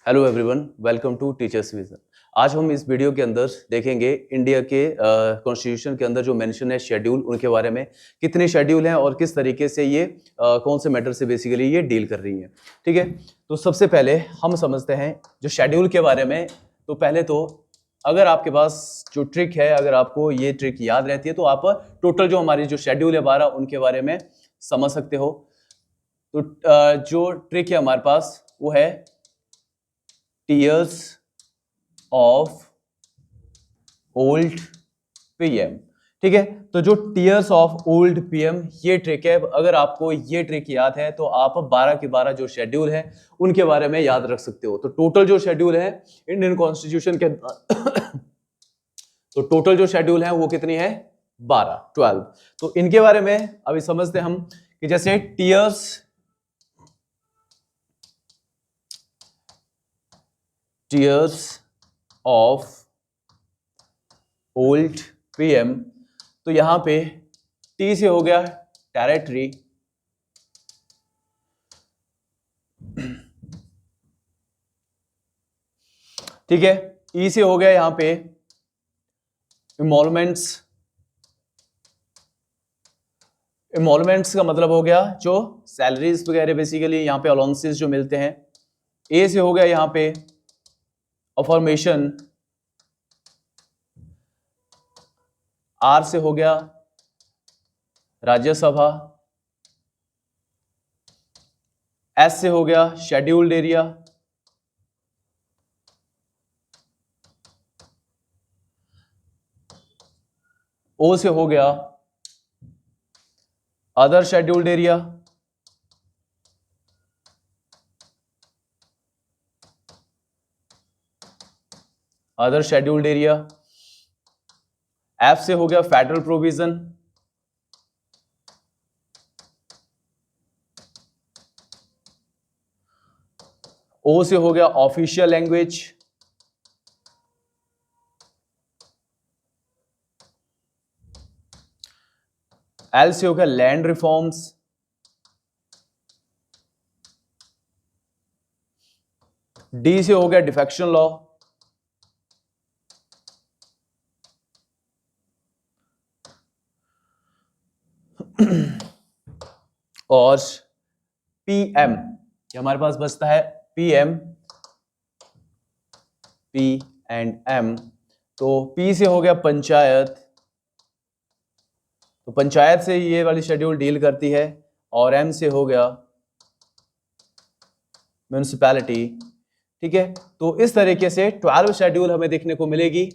Hello everyone, welcome to Teachers Vision. आज हम इस वीडियो के अंदर देखेंगे इंडिया के कॉन्स्टिट्यूशन के अंदर जो मेंशन है शेड्यूल, उनके बारे में कितने शेड्यूल हैं और किस तरीके से ये कौन से मैटर से बेसिकली ये डील कर रही है। ठीक है, तो सबसे पहले हम समझते हैं जो शेड्यूल के बारे में। तो पहले तो अगर आपके पास जो ट्रिक है, अगर आपको ये ट्रिक याद रहती है तो आप टोटल जो हमारी जो शेड्यूल है 12 उनके बारे में समझ सकते हो। तो जो ट्रिक है हमारे पास वो है टीयर्स ऑफ ओल्ड पीएम। ठीक है, तो जो टीयर्स ऑफ ओल्ड पीएम ये ट्रिक है। अगर आपको ये ट्रिक याद है तो आप 12 के 12 जो शेड्यूल है उनके बारे में याद रख सकते हो। तो टोटल जो शेड्यूल है इंडियन कॉन्स्टिट्यूशन के तो टोटल जो शेड्यूल है वो कितनी है? 12। तो इनके बारे में अभी समझते हम कि जैसे टीयर्स ऑफ ओल्ड पीएम, तो यहां पे टी से हो गया टेरिटरी, ठीक है। ई से हो गया यहां पे इमोलमेंट्स। इमोलमेंट्स का मतलब हो गया जो सैलरीज वगैरह बेसिकली यहां पे अलाउंसेस जो मिलते हैं। ए से हो गया यहां पे अफर्मेशन। आर से हो गया राज्यसभा। एस से हो गया शेड्यूल्ड एरिया। ओ से हो गया other scheduled area. Other scheduled area. F से हो गया फेडरल प्रोविजन। ओ से हो गया ऑफिशियल लैंग्वेज। एल से हो गया लैंड रिफॉर्म्स। डी से हो गया डिफेक्शन लॉ। और पीएम, ये हमारे पास बचता है पीएम, पी एंड एम। तो पी से हो गया पंचायत, तो पंचायत से ये वाली शेड्यूल डील करती है। और एम से हो गया म्यूनिसिपैलिटी। ठीक है, तो इस तरीके से 12 शेड्यूल हमें देखने को मिलेगी।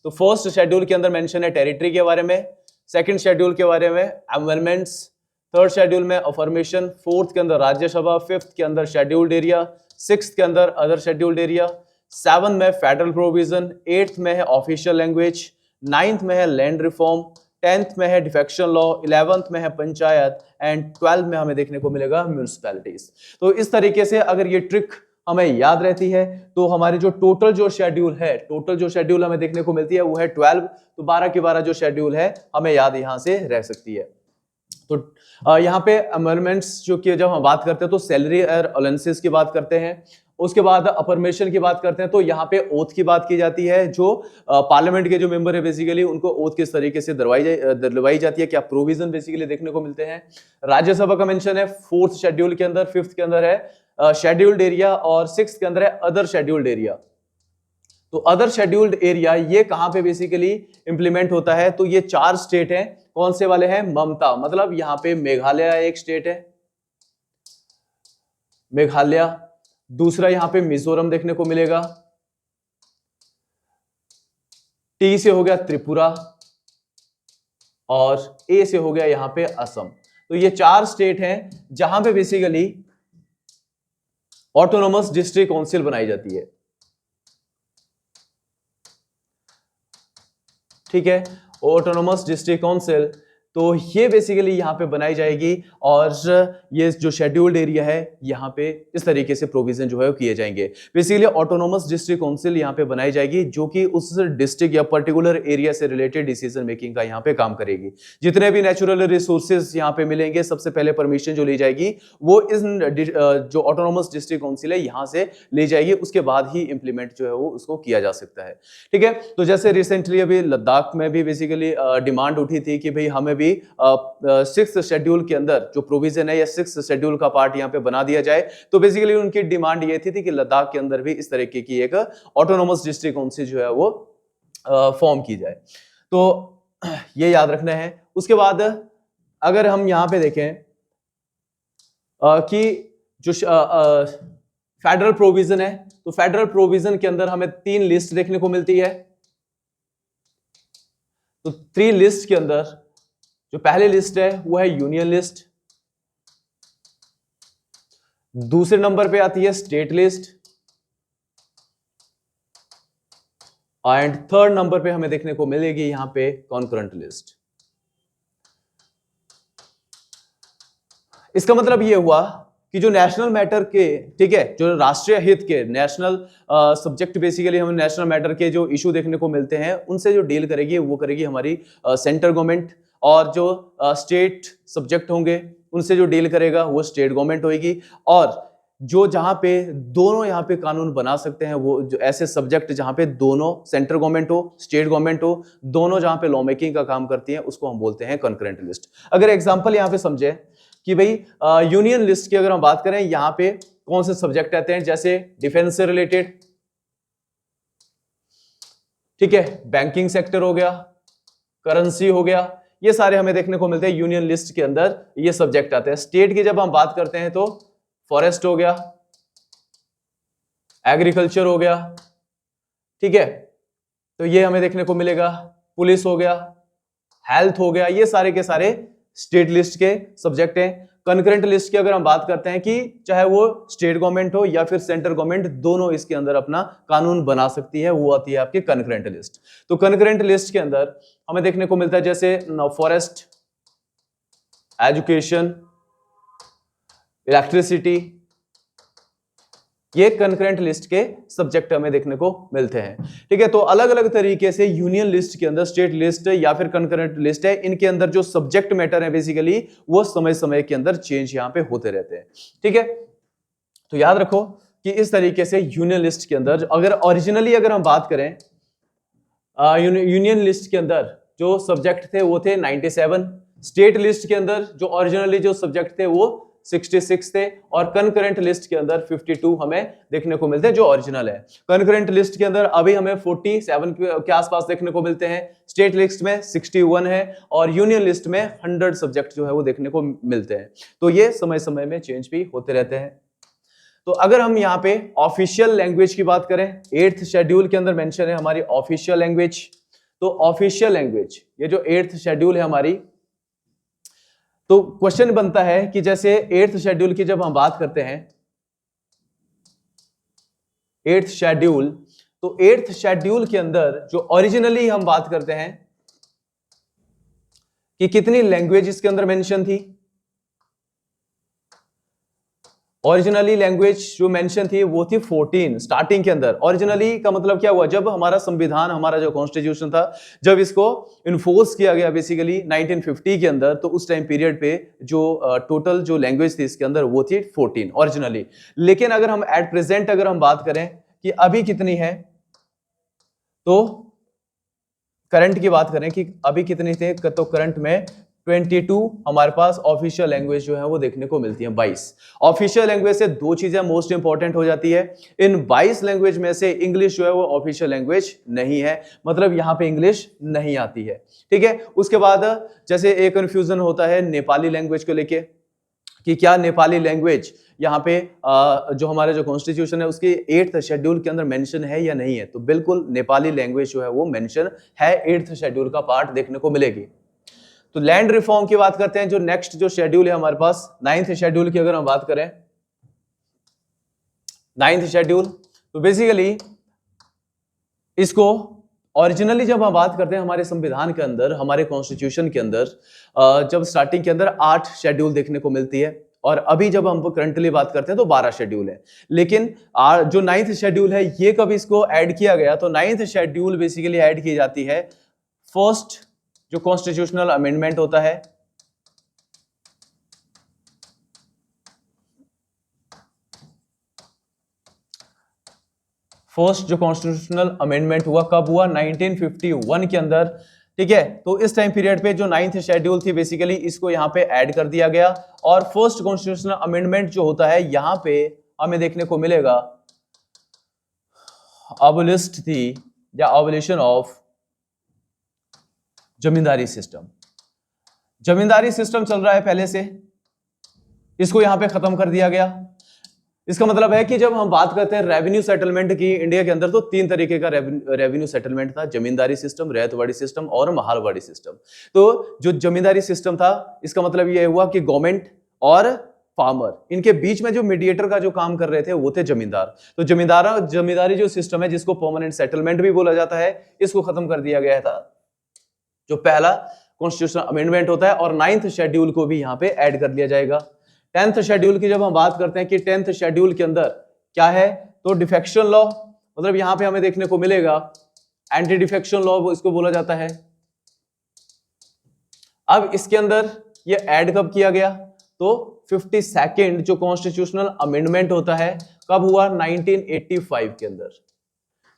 तो फर्स्ट शेड्यूल के अंदर मेंशन है टेरिटरी के बारे में, सेकंड शेड्यूल के बारे में अमेंडमेंट्स, थर्ड शेड्यूल में अफर्मेशन, फोर्थ के अंदर राज्यसभा, फिफ्थ के अंदर शेड्यूल्ड एरिया, सिक्स्थ के अंदर अदर शेड्यूल्ड एरिया, सेवन में फेडरल प्रोविजन, एट्थ में है ऑफिशियल लैंग्वेज, नाइन्थ में है लैंड रिफॉर्म, 10th में है डिफेक्शन लॉ, 11th में है पंचायत एंड 12 में हमें देखने को मिलेगा म्यूनिसिपैलिटीज। तो इस तरीके से अगर ये ट्रिक हमें याद रहती है तो हमारी जो टोटल जो शेड्यूल हमें देखने को मिलती है वो है 12। तो 12 के 12 जो शेड्यूल है हमें याद यहां से रह सकती है। तो यहाँ पे अमेंडमेंट्स जो कि जब हम बात करते हैं तो सैलरी और अलाउंसेस की बात करते हैं, उसके बाद अफर्मेशन की बात करते हैं। तो यहाँ पे ओथ की बात की जाती है, जो पार्लियामेंट के जो मेंबर है बेसिकली उनको ओथ किस तरीके से दिलवाई जाती है, क्या प्रोविजन बेसिकली देखने को मिलते हैं। राज्यसभा का मेंशन है फोर्थ शेड्यूल के अंदर, फिफ्थ के अंदर है शेड्यूल्ड एरिया और सिक्स्थ के अंदर है अदर शेड्यूल्ड एरिया। तो अदर शेड्यूल्ड एरिया ये कहां पे बेसिकली इंप्लीमेंट होता है? तो ये 4 स्टेट हैं। कौन से वाले हैं? ममता, मतलब यहां पे मेघालय एक स्टेट है, मेघालय। दूसरा यहां पे मिजोरम देखने को मिलेगा। टी से हो गया त्रिपुरा और ए से हो गया यहां पे असम। तो ये 4 स्टेट हैं जहां पे बेसिकली ऑटोनोमस डिस्ट्रिक्ट काउंसिल बनाई जाती है। ठीक है, ऑटोनोमस डिस्ट्रिक्ट काउंसिल तो ये बेसिकली यहाँ पे बनाई जाएगी और ये जो शेड्यूल्ड एरिया है यहाँ पे इस तरीके से प्रोविजन जो है वो किए जाएंगे। बेसिकली ऑटोनोमस डिस्ट्रिक्ट काउंसिल यहाँ पे बनाई जाएगी जो कि उस डिस्ट्रिक्ट या पर्टिकुलर एरिया से रिलेटेड डिसीजन मेकिंग का यहाँ पे काम करेगी। जितने भी नेचुरल रिसोर्सेज यहाँ पे मिलेंगे सबसे पहले परमिशन जो ली जाएगी वो इस जो ऑटोनोमस डिस्ट्रिक्ट काउंसिल है यहाँ से ली जाएगी, उसके बाद ही इंप्लीमेंट जो है वो उसको किया जा सकता है। ठीक है, तो जैसे रिसेंटली अभी लद्दाख में भी बेसिकली डिमांड उठी थी कि भाई हमें भी 6th शेड्यूल के अंदर जो प्रोविजन है या 6th शेड्यूल का पार्ट यहाँ पे बना दिया जाए। तो बेसिकली उनकी डिमांड ये थी कि लद्दाख के अंदर भी इस तरीके की एक ऑटोनोमस डिस्ट्रिक्ट काउंसिल जो है वो फॉर्म की जाए। तो ये याद रखना है। उसके बाद अगर हम यहाँ पे देखें कि जो फेडरल प्रोविजन है, तो फेडरल प्रोविजन के अंदर हमें 3 लिस्ट देखने को मिलती है। तो 3 लिस्ट के अंदर जो पहली लिस्ट है वो है यूनियन लिस्ट, दूसरे नंबर पे आती है state list and third number पे हमें देखने को मिलेगी यहां पे कॉन्करेंट लिस्ट। इसका मतलब ये हुआ कि जो नेशनल मैटर के, ठीक है, जो राष्ट्रीय हित के नेशनल सब्जेक्ट बेसिकली हमें नेशनल मैटर के जो इशू देखने को मिलते हैं उनसे जो डील करेगी वो करेगी हमारी सेंट्रल गवर्नमेंट, और जो स्टेट सब्जेक्ट होंगे उनसे जो डील करेगा वो स्टेट गवर्नमेंट होगी। और जो जहां पे दोनों यहाँ पे कानून बना सकते हैं वो जो ऐसे सब्जेक्ट जहां पे दोनों सेंट्रल गवर्नमेंट हो स्टेट गवर्नमेंट हो दोनों जहां पे लॉ मेकिंग का काम करती हैं उसको हम बोलते हैं कॉन्करेंट लिस्ट। अगर एग्जांपल यहाँ पे समझे कि भाई यूनियन लिस्ट की अगर हम बात करें यहाँ पे कौन से सब्जेक्ट आते हैं, जैसे डिफेंस से रिलेटेड, ठीक है, बैंकिंग सेक्टर हो गया, करेंसी हो गया, ये सारे हमें देखने को मिलते हैं यूनियन लिस्ट के अंदर, ये सब्जेक्ट आते हैं। स्टेट की जब हम बात करते हैं तो फॉरेस्ट हो गया, एग्रीकल्चर हो गया, ठीक है, तो ये हमें देखने को मिलेगा, पुलिस हो गया, हेल्थ हो गया, ये सारे के सारे स्टेट लिस्ट के सब्जेक्ट हैं। कॉन्करेंट लिस्ट की अगर हम बात करते हैं कि चाहे वो स्टेट गवर्नमेंट हो या फिर सेंट्रल गवर्नमेंट, दोनों इसके अंदर अपना कानून बना सकती है, वो आती है आपकी कॉन्करेंट लिस्ट। तो कॉन्करेंट लिस्ट के अंदर हमें देखने को मिलता है जैसे फॉरेस्ट, एजुकेशन, इलेक्ट्रिसिटी, ये कॉन्करेंट लिस्ट के सब्जेक्ट हमें देखने को मिलते हैं। ठीक है, तो अलग अलग तरीके से यूनियन लिस्ट के अंदर स्टेट लिस्ट या फिर कॉन्करेंट लिस्ट है, इनके अंदर जो सब्जेक्ट मैटर है बेसिकली वो समय समय के अंदर चेंज यहां पे होते रहते हैं। ठीक है, तो याद रखो कि इस तरीके से यूनियन लिस्ट के अंदर अगर ओरिजिनली अगर हम बात करें यूनियन लिस्ट के अंदर जो सब्जेक्ट थे वो थे 97, स्टेट लिस्ट के अंदर जो ओरिजिनली जो सब्जेक्ट थे वो 66 थे, और कॉन्करेंट लिस्ट के अंदर 52 हमें देखने को मिलते हैं जो ओरिजिनल है। कॉन्करेंट लिस्ट के अंदर अभी हमें 47 के आसपास देखने को मिलते हैं, स्टेट लिस्ट में 61 है और यूनियन लिस्ट में 100 सब्जेक्ट जो है वो देखने को मिलते हैं। तो ये समय समय में चेंज भी होते रहते हैं। तो अगर हम यहाँ पे ऑफिशियल लैंग्वेज की बात करें, 8th शेड्यूल के अंदर मेंशन है हमारी ऑफिशियल लैंग्वेज। तो ऑफिशियल लैंग्वेज ये जो 8th शेड्यूल है हमारी, तो क्वेश्चन बनता है कि जैसे 8th शेड्यूल की जब हम बात करते हैं 8th शेड्यूल, तो 8th शेड्यूल के अंदर जो ओरिजिनली हम बात करते हैं कि कितनी लैंग्वेज इसके अंदर मेंशन थी, ओरिजिनली लैंग्वेज जो मेंशन थी वो थी 14 स्टार्टिंग के अंदर। ओरिजिनली का मतलब क्या हुआ, जब हमारा संविधान, हमारा जो कॉन्स्टिट्यूशन था, जब इसको इन्फोर्स किया गया बेसिकली 1950 के अंदर, तो उस टाइम पीरियड पे जो टोटल जो लैंग्वेज थी इसके अंदर वो थी 14 ओरिजिनली। लेकिन अगर हम एट प्रेजेंट अगर हम बात करें कि अभी कितनी है, तो करंट की बात करें कि अभी कितनी थे, तो करंट में 22 हमारे पास ऑफिशियल लैंग्वेज जो है वो देखने को मिलती है। 22 ऑफिशियल लैंग्वेज से दो चीजें मोस्ट इंपॉर्टेंट हो जाती है। इन 22 लैंग्वेज में से इंग्लिश जो है वो ऑफिशियल लैंग्वेज नहीं है, मतलब यहाँ पे इंग्लिश नहीं आती है। ठीक है, उसके बाद जैसे एक कंफ्यूजन होता है नेपाली लैंग्वेज को लेके कि क्या नेपाली लैंग्वेज यहाँ पे जो हमारे जो कॉन्स्टिट्यूशन है उसकी 8th शेड्यूल के अंदर मेंशन है या नहीं है, तो बिल्कुल नेपाली लैंग्वेज जो है वो मेंशन है, 8th शेड्यूल का पार्ट देखने को मिलेगी। तो लैंड रिफॉर्म की बात करते हैं, जो नेक्स्ट जो शेड्यूल है हमारे पास 9th शेड्यूल की अगर हम बात करें, 9th शेड्यूल, तो बेसिकली इसको ओरिजिनली जब हम बात करते हैं हमारे संविधान के अंदर, हमारे कॉन्स्टिट्यूशन के अंदर जब स्टार्टिंग के अंदर 8 शेड्यूल देखने को मिलती है, और अभी जब हम करंटली बात करते हैं तो 12 शेड्यूल है। लेकिन जो 9th शेड्यूल है ये कब इसको ऐड किया गया, तो 9th शेड्यूल बेसिकली ऐड की जाती है फर्स्ट जो कॉन्स्टिट्यूशनल अमेंडमेंट होता है, फर्स्ट जो कॉन्स्टिट्यूशनल अमेंडमेंट हुआ कब हुआ, 1951 के अंदर। ठीक है, तो इस टाइम पीरियड पे जो 9th शेड्यूल थी बेसिकली इसको यहाँ पे ऐड कर दिया गया, और फर्स्ट कॉन्स्टिट्यूशनल अमेंडमेंट जो होता है यहाँ पे हमें देखने को मिलेगा अबोलिस्ट थी या abolition of zamindari system. Zamindari system चल रहा है पहले से, इसको यहां पे खत्म कर दिया गया। इसका मतलब है कि जब हम बात करते हैं रेवेन्यू सेटलमेंट की इंडिया के अंदर, तो 3 तरीके का रेवेन्यू सेटलमेंट था, जमींदारी सिस्टम, रैयतवाड़ी सिस्टम और महालवाड़ी सिस्टम। तो जो जमींदारी सिस्टम था इसका मतलब यह हुआ कि गवर्नमेंट और फार्मर, इनके बीच में जो मीडिएटर का जो काम कर रहे थे वो थे जमींदार। तो जमींदारी जो सिस्टम है जिसको परमानेंट सेटलमेंट भी बोला जाता है, इसको खत्म कर दिया गया था, जो पहला कॉन्स्टिट्यूशनल अमेंडमेंट होता है। और 9th शेड्यूल को भी यहां पे ऐड कर लिया जाएगा। 10th शेड्यूल की जब हम बात करते हैं कि 10th शेड्यूल के अंदर क्या है, तो डिफेक्शन लॉ, मतलब यहां पे हमें देखने को मिलेगा एंटी डिफेक्शन लॉ इसको बोला जाता है। अब इसके अंदर ये ऐड कब किया गया, तो 52nd जो कॉन्स्टिट्यूशनल अमेंडमेंट होता है कब हुआ, 1985 के अंदर।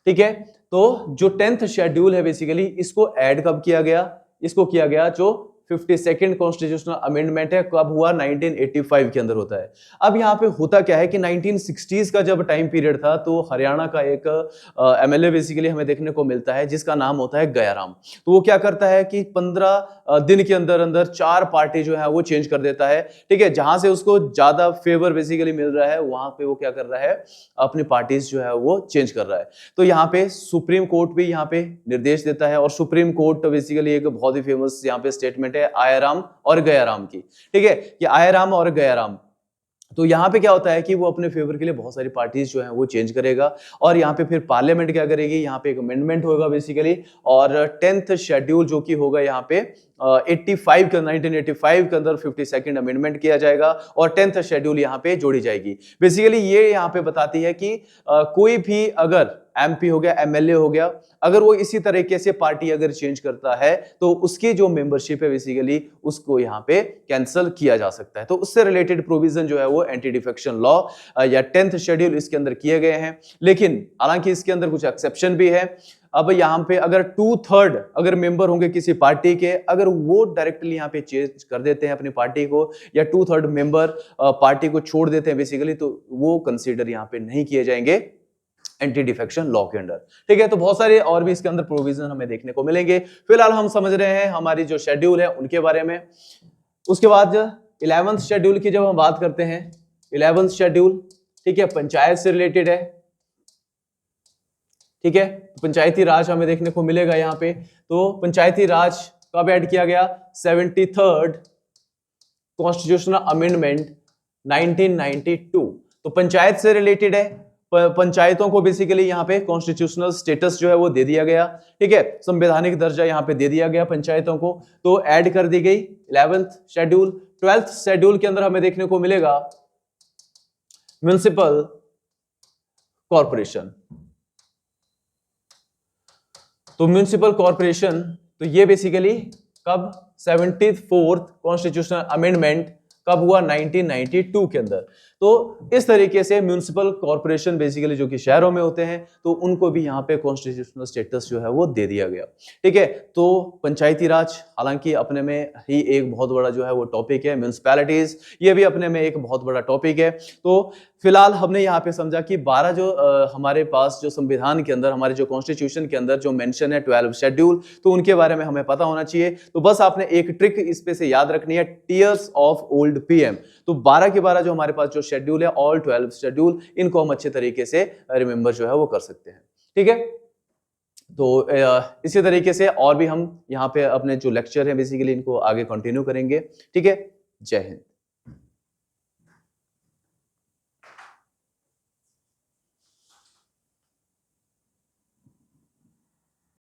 ठीक है, तो जो 10th शेड्यूल है बेसिकली इसको ऐड कब किया गया, इसको किया गया जो 52nd कॉन्स्टिट्यूशनल अमेंडमेंट है कब हुआ, 1985 के अंदर होता है। अब यहाँ पे होता क्या है कि 1960s का जब टाइम पीरियड था तो हरियाणा का एक एमएलए बेसिकली हमें देखने को मिलता है जिसका नाम होता है गयाराम। तो वो क्या करता है कि 15 दिन के अंदर अंदर 4 पार्टी जो है वो चेंज कर देता है। ठीक है, जहां से उसको ज्यादा फेवर बेसिकली मिल रहा है वहां पे वो क्या कर रहा है, अपनी पार्टीज जो है वो चेंज कर रहा है। तो यहाँ पे सुप्रीम कोर्ट भी यहाँ पे निर्देश देता है, और सुप्रीम कोर्ट बेसिकली एक बहुत ही फेमस यहाँ पे स्टेटमेंट है आयाराम और गयाराम की। ठीक है, कि आयाराम और गयाराम, तो यहां पे क्या होता है कि वो अपने फेवर के लिए बहुत सारी पार्टीज जो है वो चेंज करेगा, और यहाँ पे फिर पार्लियामेंट क्या करेगी, यहाँ पे एक अमेंडमेंट होगा बेसिकली, और 10th शेड्यूल जो कि होगा यहाँ पे 1985 के अंदर 52nd अमेंडमेंट किया जाएगा, और 10th शेड्यूल यहाँ पे जोड़ी जाएगी। बेसिकली ये यहाँ पे बताती है कि कोई भी अगर एमपी हो गया, एमएलए हो गया, अगर वो इसी तरीके से पार्टी अगर चेंज करता है तो उसकी जो मेंबरशिप है बेसिकली उसको यहाँ पे कैंसिल किया जा सकता है। तो उससे रिलेटेड प्रोविजन जो है वो एंटी डिफेक्शन लॉ या 10th शेड्यूल इसके अंदर किए गए हैं। लेकिन हालांकि इसके अंदर कुछ एक्सेप्शन भी है। अब यहाँ पे अगर 2/3 अगर मेंबर होंगे किसी पार्टी के, अगर वो डायरेक्टली यहाँ पे चेंज कर देते हैं अपनी पार्टी को, या 2/3 मेंबर पार्टी को छोड़ देते हैं बेसिकली, तो वो कंसीडर यहाँ पे नहीं किए जाएंगे एंटी डिफेक्शन लॉ के अंडर। ठीक है, तो बहुत सारे और भी इसके अंदर प्रोविजन हमें देखने को मिलेंगे। फिलहाल हम समझ रहे हैं हमारी जो शेड्यूल है उनके बारे में। उसके बाद 11th शेड्यूल की जब हम बात करते हैं, 11th शेड्यूल, ठीक है, पंचायत से रिलेटेड है। ठीक है, पंचायती राज हमें देखने को मिलेगा यहाँ पे। तो पंचायती राज कब ऐड किया गया, 73rd कॉन्स्टिट्यूशनल अमेंडमेंट 1992। तो पंचायत से रिलेटेड है, पंचायतों को बेसिकली यहाँ पे कॉन्स्टिट्यूशनल स्टेटस जो है वो दे दिया गया। ठीक है, संवैधानिक दर्जा यहाँ पे दे दिया गया पंचायतों को, तो ऐड कर दी गई 11th शेड्यूल। 12th शेड्यूल के अंदर हमें देखने को मिलेगा म्युनिसिपल कॉर्पोरेशन। तो म्युनिसिपल कॉर्पोरेशन, तो ये बेसिकली कब, 74th कॉन्स्टिट्यूशनल अमेंडमेंट कब हुआ, 1992 के अंदर। तो इस तरीके से म्युनिसिपल कॉर्पोरेशन बेसिकली जो कि शहरों में होते हैं, तो उनको भी यहाँ पे कॉन्स्टिट्यूशनल स्टेटस जो है वो दे दिया गया। ठीक है, तो पंचायती राज हालांकि अपने में ही एक बहुत बड़ा जो है वो टॉपिक है, म्युनिसिपैलिटीज ये भी अपने में एक बहुत बड़ा टॉपिक है। तो फिलहाल हमने यहाँ पे समझा कि 12 जो हमारे पास जो संविधान के अंदर, हमारे जो कॉन्स्टिट्यूशन के अंदर जो मेंशन है 12 शेड्यूल, तो उनके बारे में हमें पता होना चाहिए। तो बस आपने एक ट्रिक इस पे से याद रखनी है, टीयर्स ऑफ ओल्ड पीएम। तो 12 के 12 जो हमारे पास जो शेड्यूल है, ऑल 12 शेड्यूल, इनको हम अच्छे तरीके से रिमेंबर जो है वो कर सकते हैं। ठीक है, तो इसी तरीके से और भी हम यहाँ पे अपने जो लेक्चर है बेसिकली इनको आगे कंटिन्यू करेंगे। ठीक है, जय हिंद।